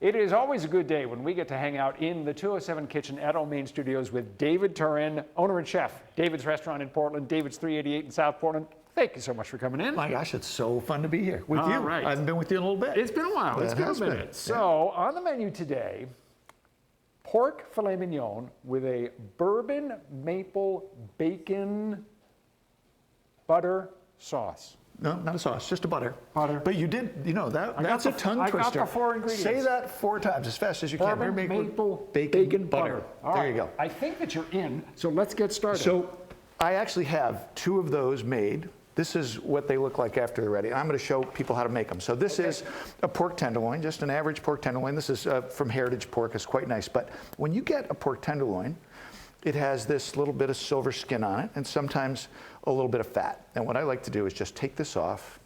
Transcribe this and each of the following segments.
It is always a good day when we get to hang out in the 207 Kitchen at our Maine studios with David Turin, owner and chef, David's Restaurant in Portland, David's 388 in South Portland. Thank you so much for coming in. My gosh, it's so fun to be here with you. Right. I haven't been with you in a little bit. It's been a while. It's been a minute. So on the menu today, pork filet mignon with a bourbon maple bacon butter sauce. No, not a sauce, just a butter. Butter. But you did, you know, that's a tongue twister. I got the 4 ingredients. Say that 4 times as fast as you can. Bourbon maple bacon butter. There you go. I think that you're in, so let's get started. So I actually have 2 of those made. This is what they look like after they're ready. I'm going to show people how to make them. So this is a pork tenderloin, just an average pork tenderloin. This is from Heritage Pork. It's quite nice. But when you get a pork tenderloin, it has this little bit of silver skin on it and sometimes a little bit of fat. And what I like to do is just take this off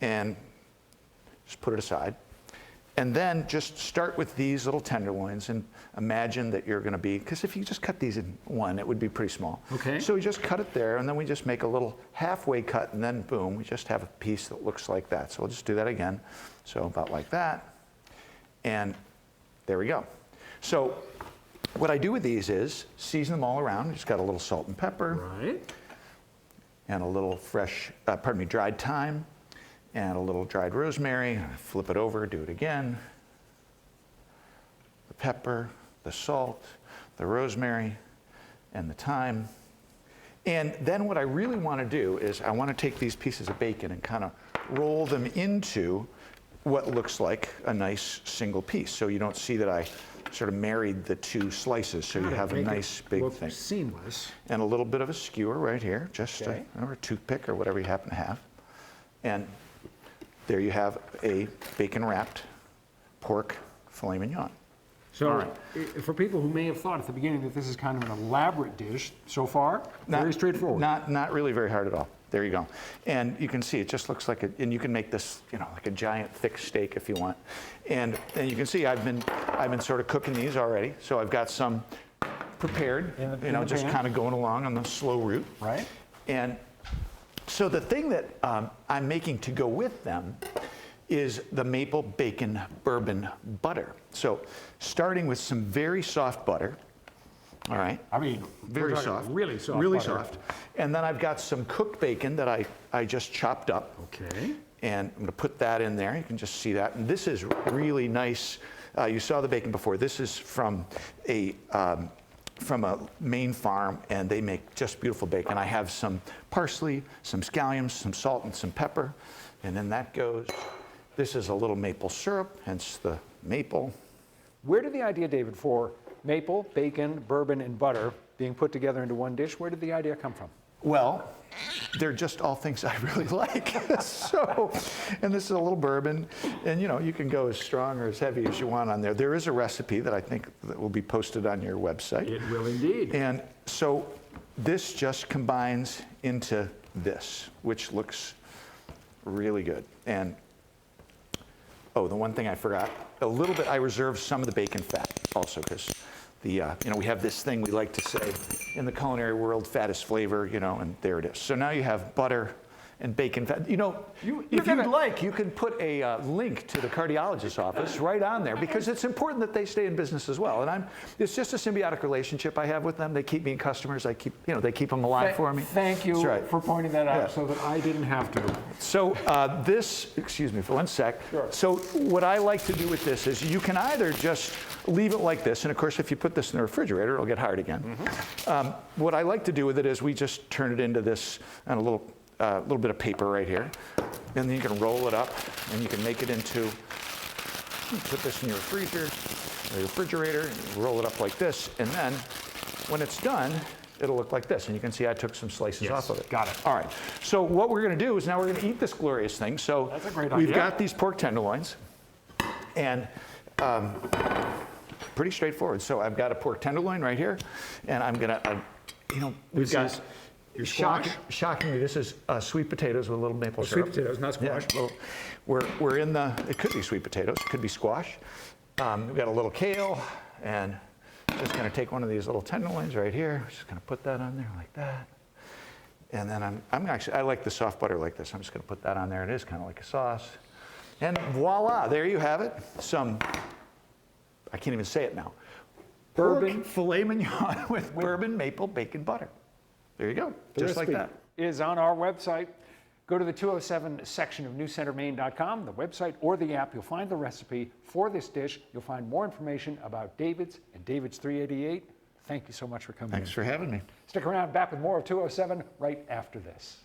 and just put it aside. And then just start with these little tenderloins and imagine that you're going to be, because if you just cut these in one, it would be pretty small. Okay. So we just cut it there and then we just make a little halfway cut and then boom, we just have a piece that looks like that. So we'll just do that again. So about like that. And there we go. So what I do with these is season them all around. Just got a little salt and pepper. Right. And a little fresh, dried thyme, and a little dried rosemary. Flip it over, do it again. The pepper, the salt, the rosemary, and the thyme. And then what I really want to do is I want to take these pieces of bacon and kind of roll them into what looks like a nice single piece. So you don't see that I sort of married the 2 slices, so you have a nice big thing. Seamless. And a little bit of a skewer right here, just a toothpick or whatever you happen to have. And there you have a bacon-wrapped pork filet mignon. So for people who may have thought at the beginning that this is kind of an elaborate dish, so far, very straightforward. Not really very hard at all. There you go. And you can see it just looks like and you can make this, like a giant thick steak if you want. And you can see I've been sort of cooking these already. So I've got some prepared, just kind of going along on the slow route. Right. And so the thing that I'm making to go with them is the maple bacon bourbon butter. So starting with some very soft butter. All right. I mean, very soft. Really soft. Really butter. soft. And then I've got some cooked bacon that I just chopped up. Okay. And I'm going to put that in there. You can just see that. And this is really nice. You saw the bacon before. This is from a Maine farm, and they make just beautiful bacon. I have some parsley, some scallions, some salt, and some pepper. And then that goes. This is a little maple syrup, hence the maple. Where did the idea, David, for maple, bacon, bourbon, and butter being put together into one dish, where did the idea come from? Well, they're just all things I really like. And this is a little bourbon, and you can go as strong or as heavy as you want on there. There is a recipe that I think that will be posted on your website. It will indeed. And so this just combines into this, which looks really good. And the one thing I forgot, a little bit, I reserved some of the bacon fat also because we have this thing we like to say in the culinary world, fat is flavor, and there it is. So now you have butter and bacon fat. If you'd like, you can put a link to the cardiologist's office right on there because it's important that they stay in business as well. And it's just a symbiotic relationship I have with them. They keep me customers. They keep them alive for me. Thank you for pointing that out so that I didn't have to. So excuse me for one sec. Sure. So what I like to do with this is you can either just leave it like this, and of course if you put this in the refrigerator, it'll get hard again. Mm-hmm. What I like to do with it is we just turn it into this and a little bit of paper right here, and then you can roll it up and you can make it into, put this in your freezer or your refrigerator, and you roll it up like this, and then when it's done, it'll look like this. And you can see I took some slices off of it. Got it. All right. So what we're going to do is now we're going to eat this glorious thing. So that's a great idea. We've got these pork tenderloins, and pretty straightforward. So I've got a pork tenderloin right here, and I'm going to, we've got. Shockingly, this is sweet potatoes with a little maple syrup. Sweet potatoes, not squash. Yeah, well, we're in it could be sweet potatoes, it could be squash. We've got a little kale, and just going to take one of these little tenderloins right here. Just going to put that on there like that. And then I like the soft butter like this. I'm just going to put that on there. It is kind of like a sauce. And voila, there you have it. Some I can't even say it now. Bourbon. Pork filet mignon with bourbon maple bacon butter. There you go, just like that. Is on our website. Go to the 207 section of newcentermaine.com, the website or the app. You'll find the recipe for this dish. You'll find more information about David's and David's 388. Thank you so much for coming. Thanks for having me. Stick around, back with more of 207 right after this.